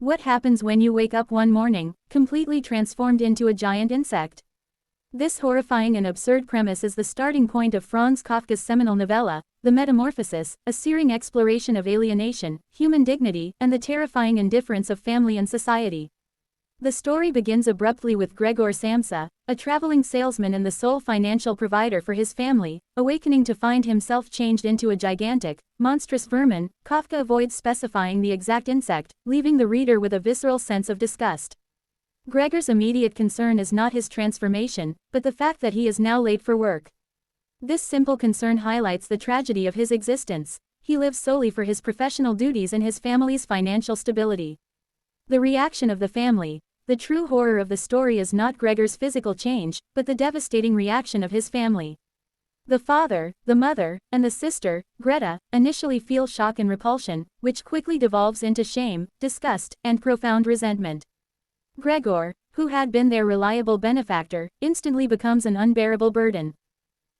What happens when you wake up one morning, completely transformed into a giant insect? This horrifying and absurd premise is the starting point of Franz Kafka's seminal novella, The Metamorphosis, a searing exploration of alienation, human dignity, and the terrifying indifference of family and society. The story begins abruptly with Gregor Samsa, a traveling salesman and the sole financial provider for his family, awakening to find himself changed into a gigantic, monstrous vermin. Kafka avoids specifying the exact insect, leaving the reader with a visceral sense of disgust. Gregor's immediate concern is not his transformation, but the fact that he is now late for work. This simple concern highlights the tragedy of his existence. He lives solely for his professional duties and his family's financial stability. The reaction of the family. The true horror of the story is not Gregor's physical change, but the devastating reaction of his family. The father, the mother, and the sister, Greta, initially feel shock and repulsion, which quickly devolves into shame, disgust, and profound resentment. Gregor, who had been their reliable benefactor, instantly becomes an unbearable burden.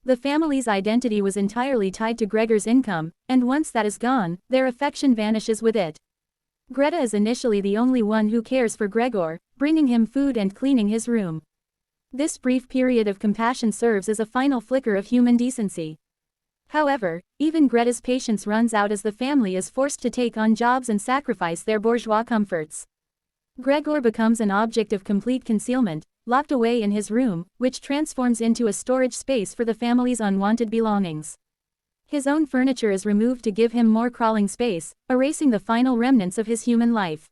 The family's identity was entirely tied to Gregor's income, and once that is gone, their affection vanishes with it. Greta is initially the only one who cares for Gregor, bringing him food and cleaning his room. This brief period of compassion serves as a final flicker of human decency. However, even Greta's patience runs out as the family is forced to take on jobs and sacrifice their bourgeois comforts. Gregor becomes an object of complete concealment, locked away in his room, which transforms into a storage space for the family's unwanted belongings. His own furniture is removed to give him more crawling space, erasing the final remnants of his human life.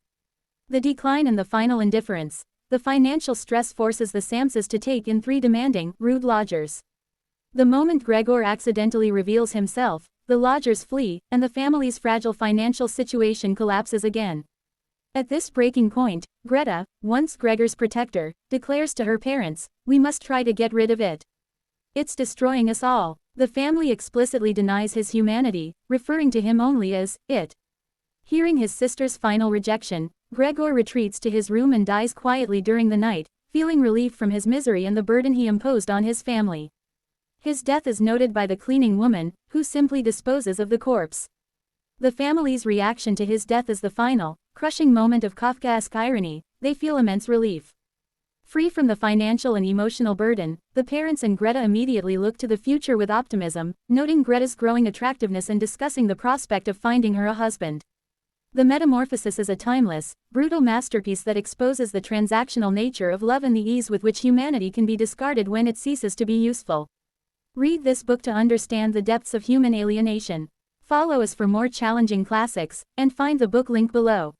The decline and the final indifference. The financial stress forces the Samsas to take in 3 demanding, rude lodgers. The moment Gregor accidentally reveals himself, the lodgers flee, and the family's fragile financial situation collapses again. At this breaking point, Greta, once Gregor's protector, declares to her parents, "We must try to get rid of it. It's destroying us all." The family explicitly denies his humanity, referring to him only as it. Hearing his sister's final rejection, Gregor retreats to his room and dies quietly during the night, feeling relief from his misery and the burden he imposed on his family. His death is noted by the cleaning woman, who simply disposes of the corpse. The family's reaction to his death is the final, crushing moment of Kafkaesque irony. They feel immense relief. Free from the financial and emotional burden, the parents and Greta immediately look to the future with optimism, noting Greta's growing attractiveness and discussing the prospect of finding her a husband. The Metamorphosis is a timeless, brutal masterpiece that exposes the transactional nature of love and the ease with which humanity can be discarded when it ceases to be useful. Read this book to understand the depths of human alienation. Follow us for more challenging classics, and find the book link below.